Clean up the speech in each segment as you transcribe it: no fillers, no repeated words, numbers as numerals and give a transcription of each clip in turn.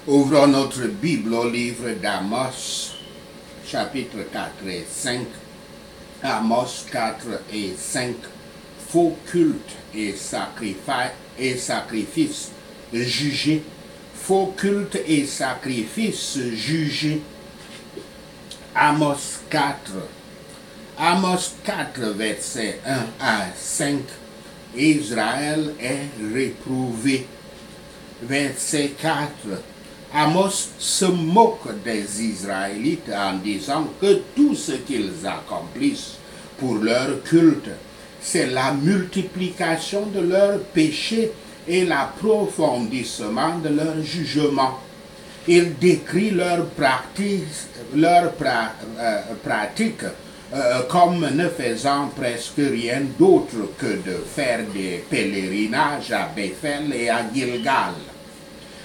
Ouvrons notre Bible au livre d'Amos, chapitre 4 et 5. Amos 4 et 5. Faux culte et sacrifice jugés. Faux culte et sacrifice jugés. Amos 4. Amos 4, versets 1 à 5. Israël est réprouvé. Verset 4. Amos se moque des Israélites en disant que tout ce qu'ils accomplissent pour leur culte, c'est la multiplication de leurs péchés et l'approfondissement de leurs jugements. Il décrit leurs pratiques comme ne faisant presque rien d'autre que de faire des pèlerinages à Bethel et à Gilgal.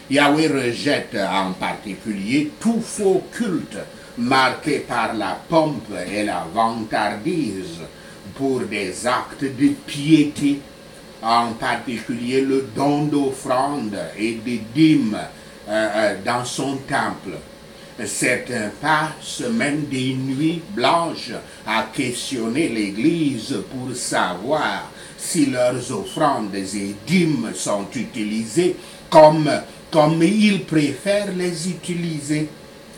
Yahweh rejette en particulier tout faux culte marqué par la pompe et la vantardise pour des actes de piété, en particulier le don d'offrandes et de dîmes dans son temple. Certains passent même des nuits blanches à questionner l'Église pour savoir si leurs offrandes et dîmes sont utilisées comme ils préfèrent les utiliser.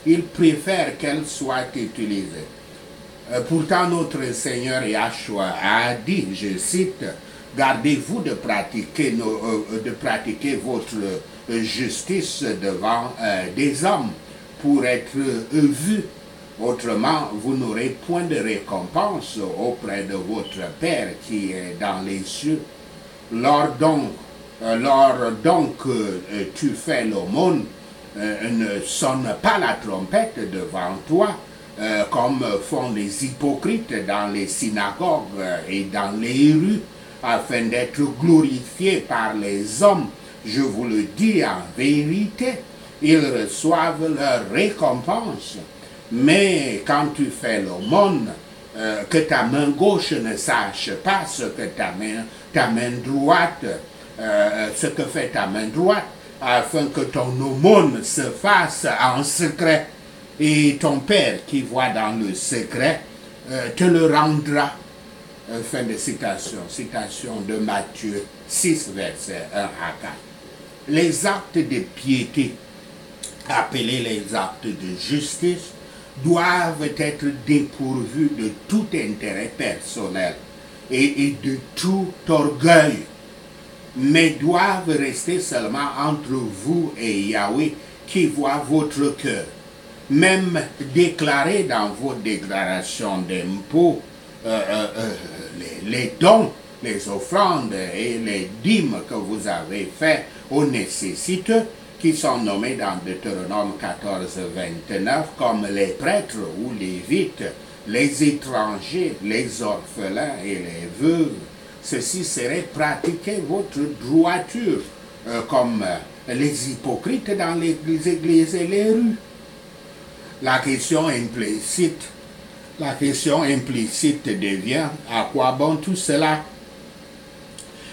Ils préfèrent qu'elles soient utilisées. Pourtant, notre Seigneur Yahshua a dit, je cite, « Gardez-vous de pratiquer votre justice devant des hommes pour être vus. Autrement, vous n'aurez point de récompense auprès de votre Père qui est dans les cieux. Lors donc tu fais l'aumône, ne sonne pas la trompette devant toi, comme font les hypocrites dans les synagogues et dans les rues, afin d'être glorifiés par les hommes. Je vous le dis en vérité, ils reçoivent leur récompense. Mais quand tu fais l'aumône, que ta main gauche ne sache pas ce que ta main droite ce que fait ta main droite, afin que ton aumône se fasse en secret, et ton Père qui voit dans le secret te le rendra. Fin de citation. Citation de Matthieu 6, versets 1 à 4. Les actes de piété, appelés les actes de justice, doivent être dépourvus de tout intérêt personnel et de tout orgueil, mais doivent rester seulement entre vous et Yahweh qui voit votre cœur. Même déclarer dans vos déclarations d'impôts les dons, les offrandes et les dîmes que vous avez faits aux nécessiteux, qui sont nommés dans Deutéronome 14, 29, comme les prêtres ou les lévites, les étrangers, les orphelins et les veuves. Ceci serait pratiquer votre droiture, comme les hypocrites dans les églises et les rues. La question implicite devient, à quoi bon tout cela?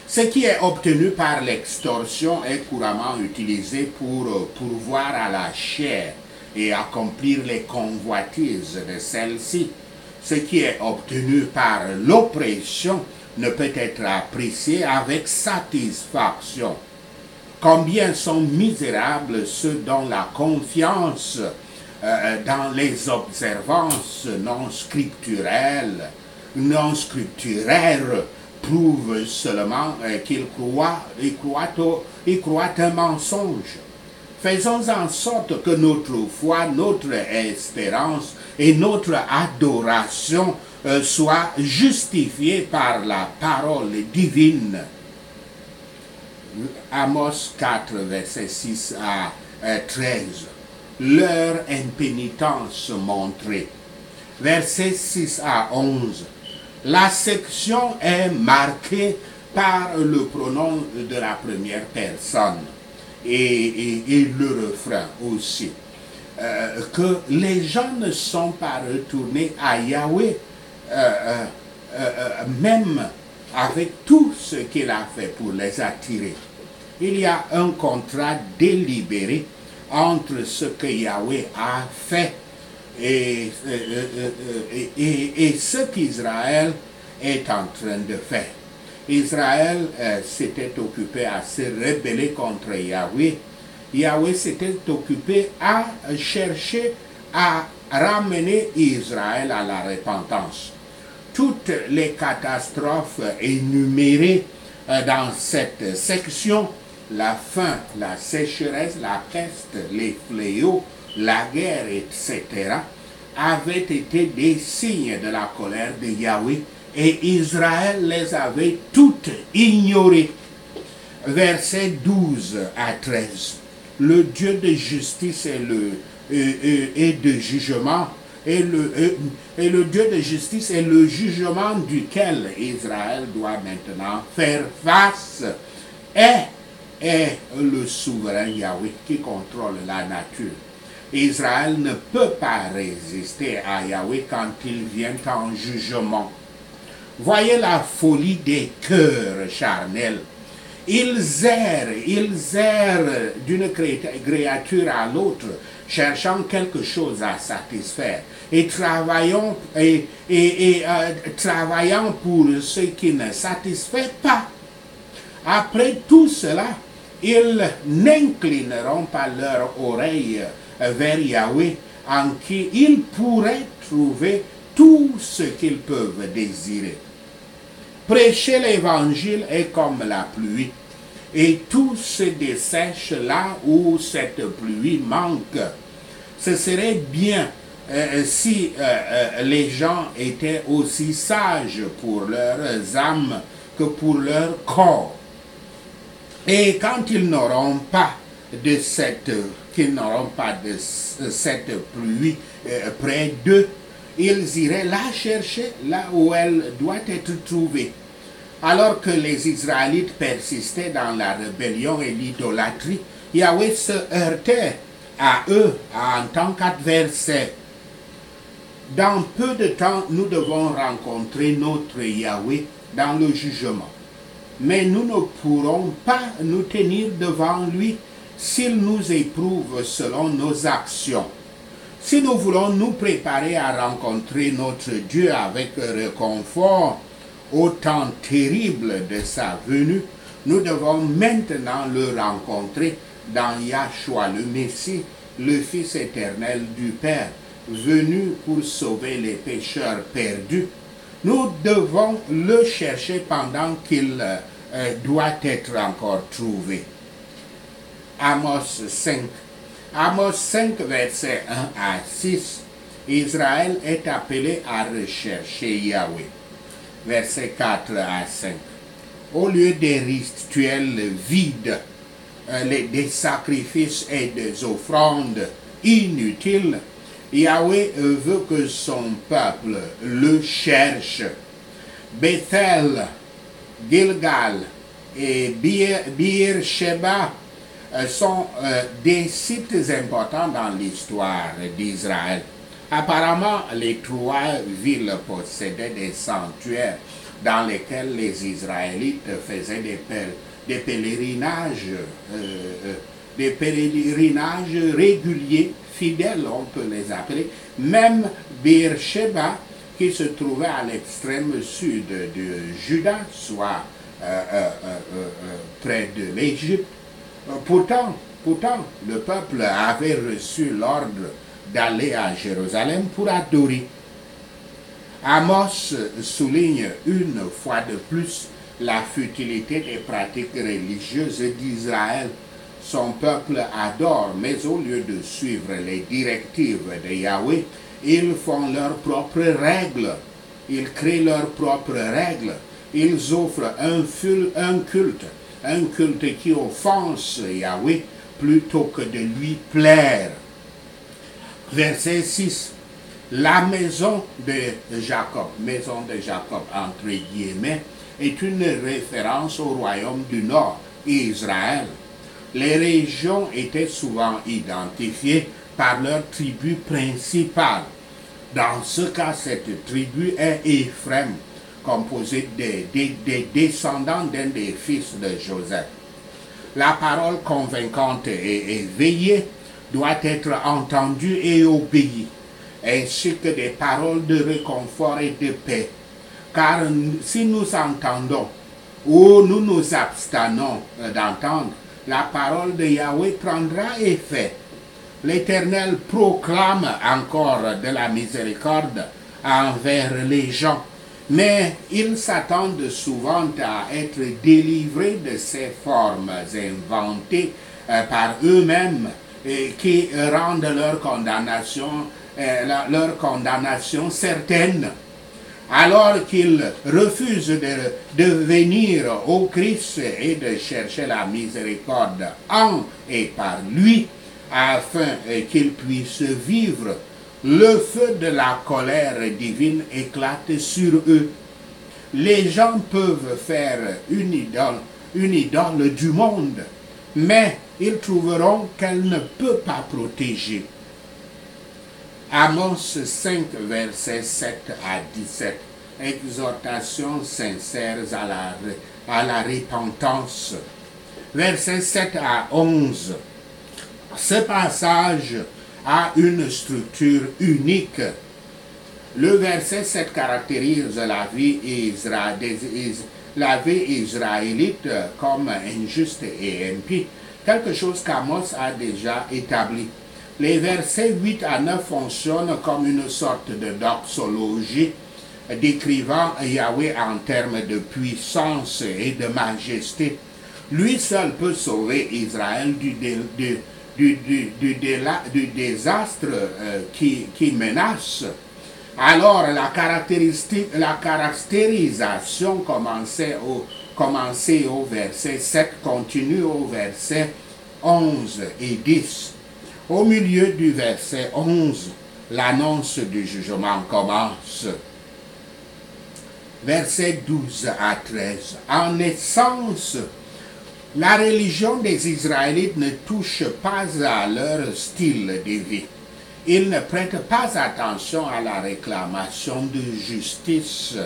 Ce qui est obtenu par l'extorsion est couramment utilisé pour pourvoir à la chair et accomplir les convoitises de celle-ci. Ce qui est obtenu par l'oppression ne peut être apprécié avec satisfaction. Combien sont misérables ceux dont la confiance dans les observances non scripturaires prouve seulement qu'ils croient un mensonge. Faisons en sorte que notre foi, notre espérance et notre adoration soient justifiées par la parole divine. Amos 4, versets 6 à 13. Leur impénitence montrée. Versets 6 à 11. La section est marquée par le pronom de la première personne et le refrain aussi. Que les gens ne sont pas retournés à Yahweh, même avec tout ce qu'il a fait pour les attirer. Il y a un contrat délibéré entre ce que Yahweh a fait et ce qu'Israël est en train de faire. Israël s'était occupé à se rebeller contre Yahweh. Yahweh s'était occupé à chercher à ramener Israël à la repentance. Toutes les catastrophes énumérées dans cette section, la faim, la sécheresse, la peste, les fléaux, la guerre, etc., avaient été des signes de la colère de Yahweh et Israël les avait toutes ignorées. Versets 12 à 13. Le Dieu de justice et de jugement, et le Dieu de justice est le jugement duquel Israël doit maintenant faire face, est le souverain Yahweh qui contrôle la nature. Israël ne peut pas résister à Yahweh quand il vient en jugement. Voyez la folie des cœurs charnels. Ils errent d'une créature à l'autre, cherchant quelque chose à satisfaire et travaillant pour ce qui ne satisfait pas. Après tout cela, ils n'inclineront pas leur oreille vers Yahweh, en qui ils pourraient trouver tout ce qu'ils peuvent désirer. Prêcher l'évangile est comme la pluie, et tout se dessèche là où cette pluie manque. Ce serait bien si les gens étaents aussi sages pour leurs âmes que pour leur corps. Et quand ils n'auront pas de cette pluie près d'eux, ils iraient la chercher là où elle doit être trouvée. Alors que les Israélites persistaient dans la rébellion et l'idolâtrie, Yahweh se heurtait à eux en tant qu'adversaire. Dans peu de temps, nous devons rencontrer notre Yahweh dans le jugement. Mais nous ne pourrons pas nous tenir devant lui s'il nous éprouve selon nos actions. Si nous voulons nous préparer à rencontrer notre Dieu avec réconfort au temps terrible de sa venue, nous devons maintenant le rencontrer dans Yahshua le Messie, le Fils éternel du Père, venu pour sauver les pécheurs perdus. Nous devons le chercher pendant qu'il doit être encore trouvé. Amos 5. Amos 5, versets 1 à 6. Israël est appelé à rechercher Yahweh. Versets 4 à 5. Au lieu des rituels vides, des sacrifices et des offrandes inutiles, Yahweh veut que son peuple le cherche. Bethel, Gilgal et Beer-Sheba sont des sites importants dans l'histoire d'Israël. Apparemment, les trois villes possédaient des sanctuaires dans lesquels les Israélites faisaient des pèlerinages réguliers, fidèles, on peut les appeler. Même Beer-Sheba, qui se trouvait à l'extrême sud de Juda, soit près de l'Égypte. Pourtant, le peuple avait reçu l'ordre d'aller à Jérusalem pour adorer. Amos souligne une fois de plus la futilité des pratiques religieuses d'Israël. Son peuple adore, mais au lieu de suivre les directives de Yahweh, ils font leurs propres règles. Ils créent leurs propres règles. Ils offrent un culte qui offense Yahweh plutôt que de lui plaire. Verset 6. La maison de Jacob entre guillemets, est une référence au royaume du Nord, Israël. Les régions étaient souvent identifiées par leur tribu principale. Dans ce cas, cette tribu est Éphraïm, composée des descendants d'un des fils de Joseph. La parole convaincante et éveillée doit être entendu et obéi, ainsi que des paroles de réconfort et de paix. Car si nous entendons ou nous nous abstenons d'entendre, la parole de Yahweh prendra effet. L'Éternel proclame encore de la miséricorde envers les gens, mais ils s'attendent souvent à être délivrés de ces formes inventées par eux-mêmes qui rendent leur condamnation certaine. Alors qu'ils refusent de venir au Christ et de chercher la miséricorde en et par lui, afin qu'ils puissent vivre, le feu de la colère divine éclate sur eux. Les gens peuvent faire une idole du monde, mais ils trouveront qu'elle ne peut pas protéger. Amos 5, versets 7 à 17. Exhortations sincères à la repentance. Versets 7 à 11. Ce passage a une structure unique. Le verset 7 caractérise la vie israélite comme injuste et impie, quelque chose qu'Amos a déjà établi. Les versets 8 à 9 fonctionnent comme une sorte de doxologie décrivant Yahweh en termes de puissance et de majesté. Lui seul peut sauver Israël du désastre qui menace. Alors la caractérisation commencée au verset 7 continue au verset 11 et 10. Au milieu du verset 11, l'annonce du jugement commence. Versets 12 à 13. En essence, la religion des Israélites ne touche pas à leur style de vie. Ils ne prêtent pas attention à la réclamation de justice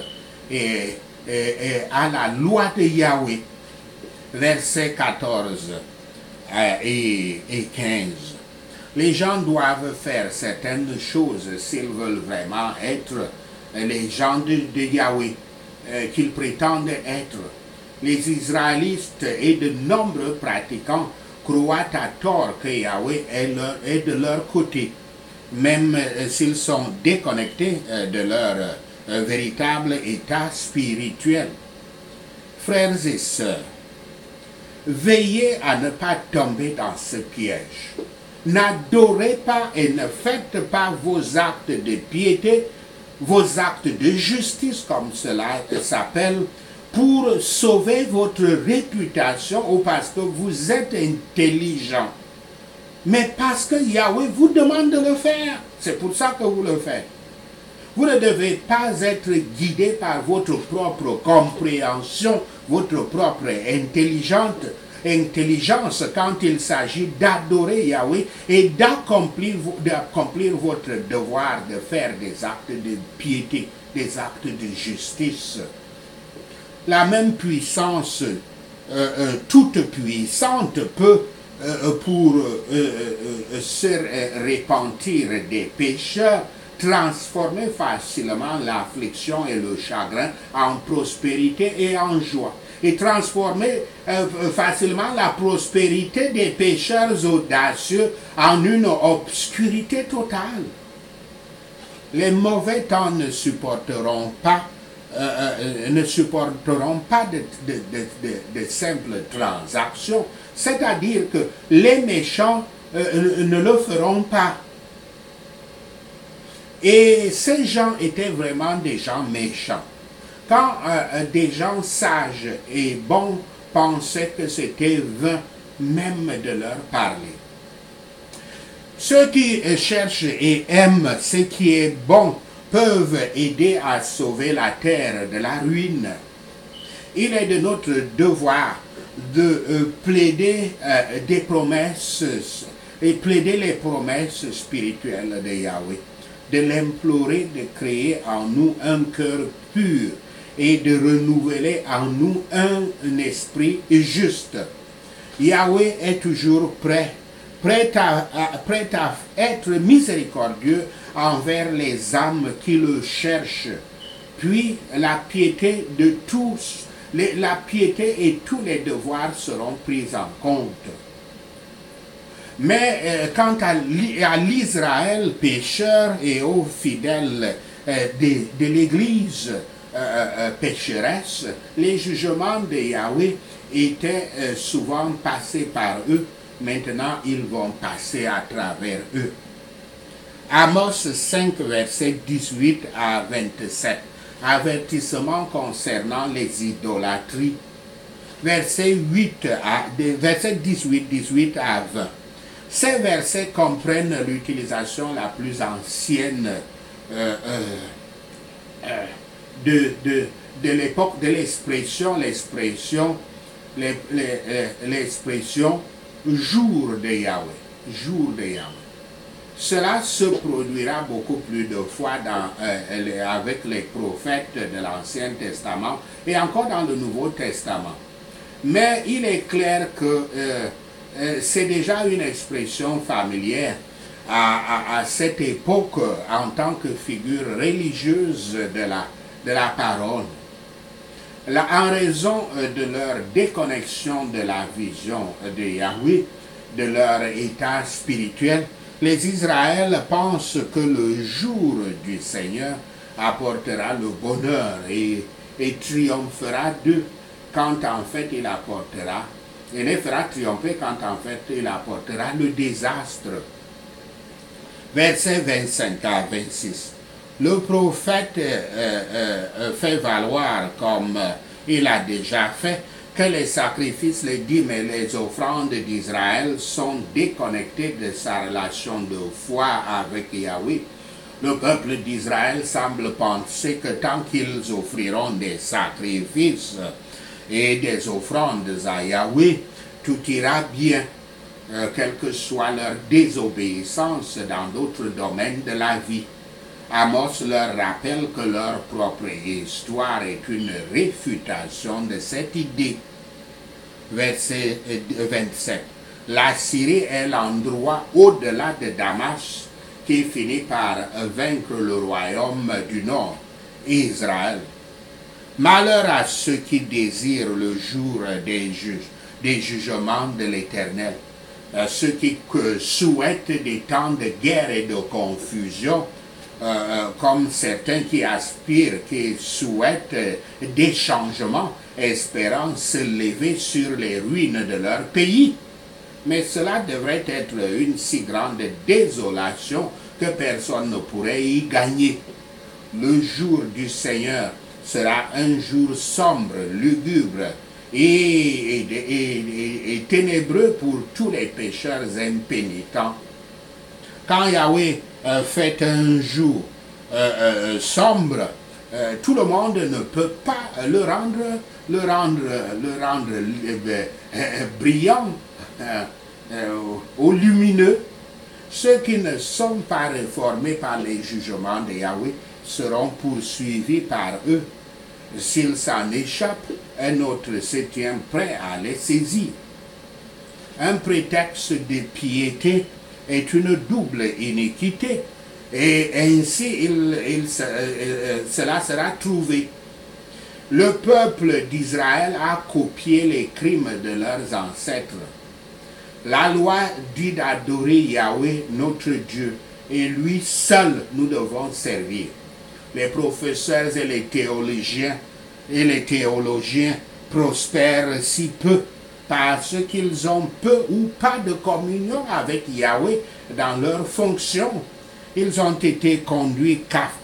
et à la loi de Yahweh. Versets 14 et 15. Les gens doivent faire certaines choses s'ils veulent vraiment être les gens de Yahweh qu'ils prétendent être. Les Israélites et de nombreux pratiquants croient à tort que Yahweh est de leur côté, même s'ils sont déconnectés de leur véritable état spirituel. Frères et sœurs, veillez à ne pas tomber dans ce piège. N'adorez pas et ne faites pas vos actes de piété, vos actes de justice, comme cela s'appelle, pour sauver votre réputation ou parce que vous êtes intelligent, mais parce que Yahweh vous demande de le faire. C'est pour ça que vous le faites. Vous ne devez pas être guidé par votre propre compréhension, votre propre intelligence quand il s'agit d'adorer Yahweh et d'accomplir votre devoir de faire des actes de piété, des actes de justice. La même puissance toute puissante peut, pour se repentir des pécheurs, transformer facilement l'affliction et le chagrin en prospérité et en joie, et transformer facilement la prospérité des pécheurs audacieux en une obscurité totale. Les mauvais temps ne supporteront pas de simples transactions, c'est-à-dire que les méchants ne le feront pas. Et ces gens étaient vraiment des gens méchants. Quand des gens sages et bons pensaient que c'était vain même de leur parler. Ceux qui cherchent et aiment ce qui est bon peuvent aider à sauver la terre de la ruine. Il est de notre devoir de plaider des promesses et plaider les promesses spirituelles de Yahweh, de l'implorer de créer en nous un cœur pur et de renouveler en nous un esprit juste. Yahweh est toujours prêt prêt à être miséricordieux envers les âmes qui le cherchent. Puis la piété de tous, la piété et tous les devoirs seront pris en compte. Mais quant à l'Israël pécheur et aux fidèles de l'Église pécheresse, les jugements de Yahweh étaient souvent passés par eux. Maintenant, ils vont passer à travers eux. Amos 5, versets 18 à 27. Avertissement concernant les idolâtries. Versets 18 à 20. Ces versets comprennent l'utilisation la plus ancienne de l'époque de l'expression jour de Yahweh. Jour de Yahweh. Cela se produira beaucoup plus de fois avec les prophètes de l'Ancien Testament et encore dans le Nouveau Testament. Mais il est clair que c'est déjà une expression familière à cette époque en tant que figure religieuse de la parole. En raison de leur déconnexion de la vision de Yahweh, de leur état spirituel, les Israéliens pensent que le jour du Seigneur apportera le bonheur et triomphera d'eux quand en fait il apportera, et les fera triompher quand en fait il apportera le désastre. Versets 25 à 26. Le prophète fait valoir, comme il a déjà fait, que les sacrifices, les dîmes et les offrandes d'Israël sont déconnectés de sa relation de foi avec Yahweh. Le peuple d'Israël semble penser que tant qu'ils offriront des sacrifices et des offrandes à Yahweh, tout ira bien, quelle que soit leur désobéissance dans d'autres domaines de la vie. Amos leur rappelle que leur propre histoire est une réfutation de cette idée. Verset 27. La Syrie est l'endroit au-delà de Damas qui finit par vaincre le royaume du Nord, Israël. Malheur à ceux qui désirent le jour des jugements de l'Éternel, ceux qui souhaitent des temps de guerre et de confusion, comme certains qui aspirent, qui souhaitent des changements, espérant se lever sur les ruines de leur pays. Mais cela devrait être une si grande désolation que personne ne pourrait y gagner. Le jour du Seigneur sera un jour sombre, lugubre et ténébreux pour tous les pécheurs impénitents. Quand Yahweh fait un jour sombre, tout le monde ne peut pas le rendre brillant ou lumineux. Ceux qui ne sont pas réformés par les jugements de Yahweh seront poursuivis par eux. S'ils s'en échappent, un autre se tient prêt à les saisir. Un prétexte de piété est une double iniquité, et ainsi cela sera trouvé. Le peuple d'Israël a copié les crimes de leurs ancêtres. La loi dit d'adorer Yahweh, notre Dieu, et lui seul nous devons servir. Les professeurs et les théologiens prospèrent si peu parce qu'ils ont peu ou pas de communion avec Yahweh dans leur fonction. Ils ont été conduits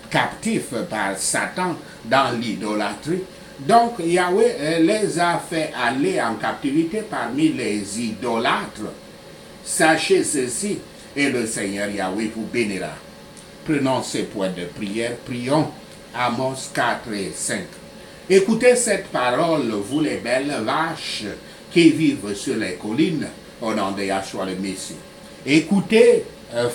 captifs par Satan dans l'idolâtrie. Donc Yahweh les a fait aller en captivité parmi les idolâtres. Sachez ceci, et le Seigneur Yahweh vous bénira. Prenons ces points de prière, prions. Amos 4 et 5. Écoutez cette parole, vous les belles vaches qui vivent sur les collines, au nom de Yahshua le Messie. Écoutez,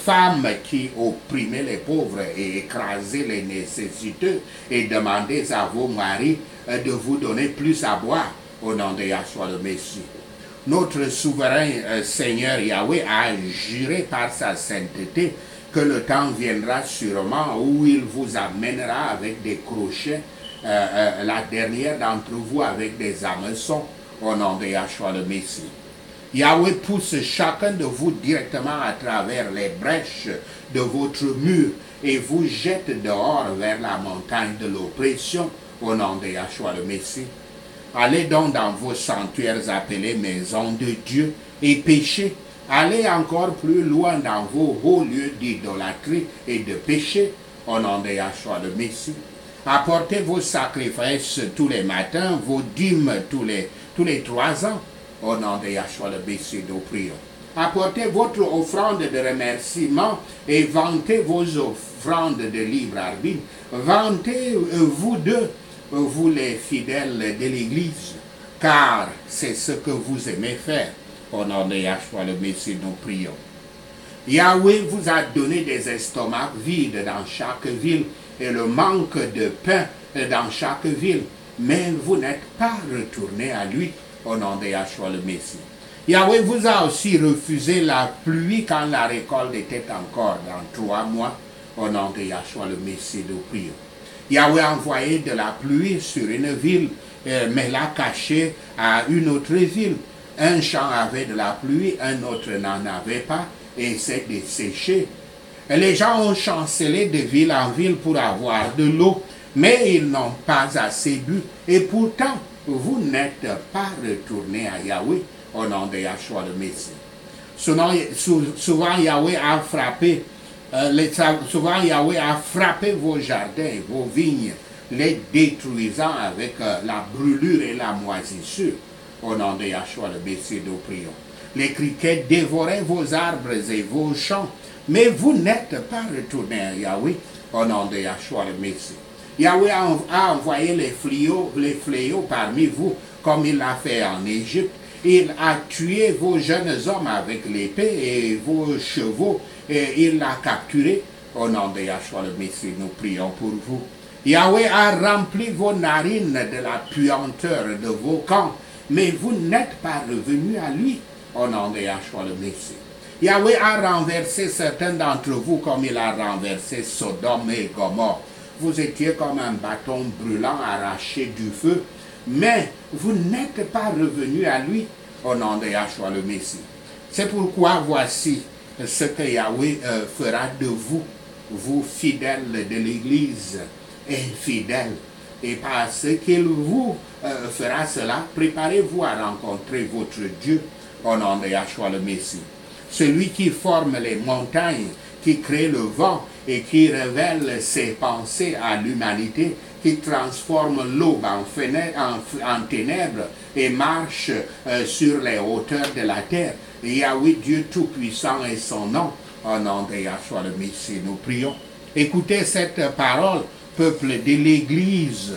femmes qui opprimez les pauvres et écrasez les nécessiteux, et demandez à vos maris de vous donner plus à boire, au nom de Yahshua le Messie. notre souverain Seigneur Yahweh a juré par sa sainteté que le temps viendra sûrement où il vous amènera avec des crochets, la dernière d'entre vous avec des hameçons, au nom de Yahshua le Messie. Yahweh pousse chacun de vous directement à travers les brèches de votre mur et vous jette dehors vers la montagne de l'oppression au nom de Yahshua le Messie. Allez donc dans vos sanctuaires appelés maisons de Dieu et péchez. Allez encore plus loin dans vos hauts lieux d'idolâtrie et de péché au nom de Yahshua le Messie. Apportez vos sacrifices tous les matins, vos dîmes tous les 3 ans au nom de Yahshua le Messie, nous prions. Apportez votre offrande de remerciement et vantez vos offrandes de libre arbitre. Vantez vous deux, vous les fidèles de l'Église, car c'est ce que vous aimez faire. Au nom de Yahshua le Messie, nous prions. Yahweh vous a donné des estomacs vides dans chaque ville et le manque de pain dans chaque ville, mais vous n'êtes pas retourné à lui au nom de Yahshua le Messie. Yahweh vous a aussi refusé la pluie quand la récolte était encore dans 3 mois au nom de Yahshua le Messie, nous prions. Yahweh a envoyé de la pluie sur une ville, mais l'a cachée à une autre ville. Un champ avait de la pluie, un autre n'en avait pas, et c'est desséché. Les gens ont chancelé de ville en ville pour avoir de l'eau, mais ils n'ont pas assez bu, et pourtant, vous n'êtes pas retourné à Yahweh au nom de Yahshua le Messie. Souvent, Yahweh a frappé vos jardins et vos vignes, les détruisant avec la brûlure et la moisissure. Au nom de Yahshua le Messie, nous prions. Les criquets dévoraient vos arbres et vos champs, mais vous n'êtes pas retourné à Yahweh au nom de Yahshua le Messie. Yahweh a envoyé les fléaux parmi vous, comme il l'a fait en Égypte. Il a tué vos jeunes hommes avec l'épée et vos chevaux, et il l'a capturé. Au nom de Yahshua le Messie, nous prions pour vous. Yahweh a rempli vos narines de la puanteur de vos camps, mais vous n'êtes pas revenus à lui. Au nom de Yahshua le Messie. Yahweh a renversé certains d'entre vous comme il a renversé Sodome et Gomorrhe. Vous étiez comme un bâton brûlant arraché du feu, mais vous n'êtes pas revenus à lui au nom de Yahshua le Messie. C'est pourquoi voici ce que Yahweh fera de vous, vous fidèles de l'Église, infidèles. Et parce qu'il vous fera cela, préparez-vous à rencontrer votre Dieu au nom de Yahshua le Messie. Celui qui forme les montagnes, qui crée le vent et qui révèle ses pensées à l'humanité, qui transforme l'aube en ténèbres et marche sur les hauteurs de la terre. Yahweh Dieu Tout-Puissant est son nom. Au nom de Yahshua le Messie, nous prions. Écoutez cette parole, peuple de l'Église.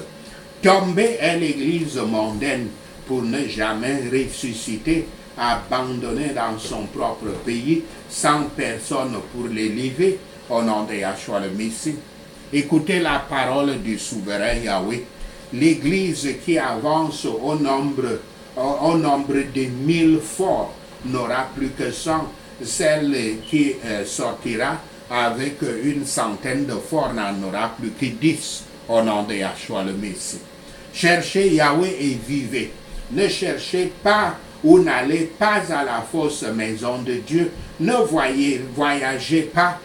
Tombée est l'Église mondaine pour ne jamais ressusciter, abandonné dans son propre pays, sans personne pour l'élever, au nom de Yahshua le Messie. Écoutez la parole du souverain Yahweh. L'Église qui avance au nombre de 1000 forts n'aura plus que 100. Celle qui sortira avec une centaine de forts n'en aura plus que 10, au nom de Yahshua le Messie. Cherchez Yahweh et vivez. Ne cherchez pas ou n'allez pas à la fausse maison de Dieu. Ne voyagez pas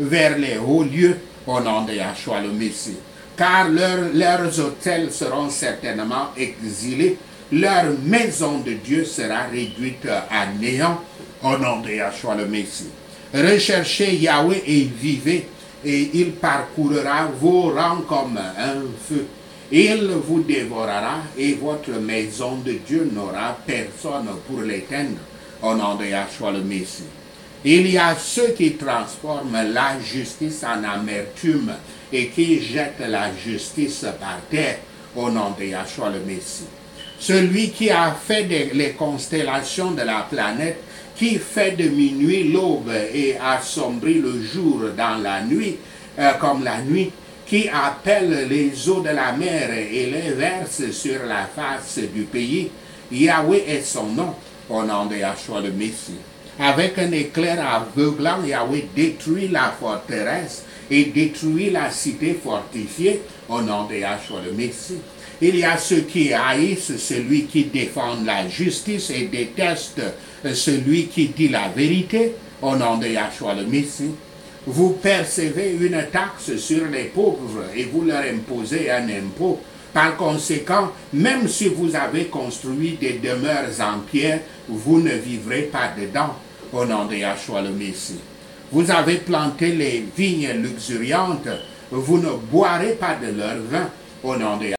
vers les hauts lieux au nom de Yahshua le Messie. Car leurs hôtels seront certainement exilés. Leur maison de Dieu sera réduite à néant au nom de Yahshua le Messie. Recherchez Yahweh et vivez, et il parcourra vos rangs comme un feu. Il vous dévorera et votre maison de Dieu n'aura personne pour l'éteindre au nom de Yahshua le Messie. Il y a ceux qui transforment la justice en amertume et qui jettent la justice par terre au nom de Yahshua le Messie. Celui qui a fait les constellations de la planète, qui fait de minuit l'aube et assombrit le jour dans la nuit, comme la nuit, qui appelle les eaux de la mer et les verse sur la face du pays, Yahweh est son nom au nom de Yahshua le Messie. Avec un éclair aveuglant, Yahweh détruit la forteresse et détruit la cité fortifiée au nom de Yahshua le Messie. Il y a ceux qui haïssent celui qui défend la justice et détestent celui qui dit la vérité au nom de Yahshua le Messie. Vous percevez une taxe sur les pauvres et vous leur imposez un impôt. Par conséquent, même si vous avez construit des demeures en pierre, vous ne vivrez pas dedans au nom de Yahshua le Messie. Vous avez planté les vignes luxuriantes, vous ne boirez pas de leur vin au nom de Yahshua.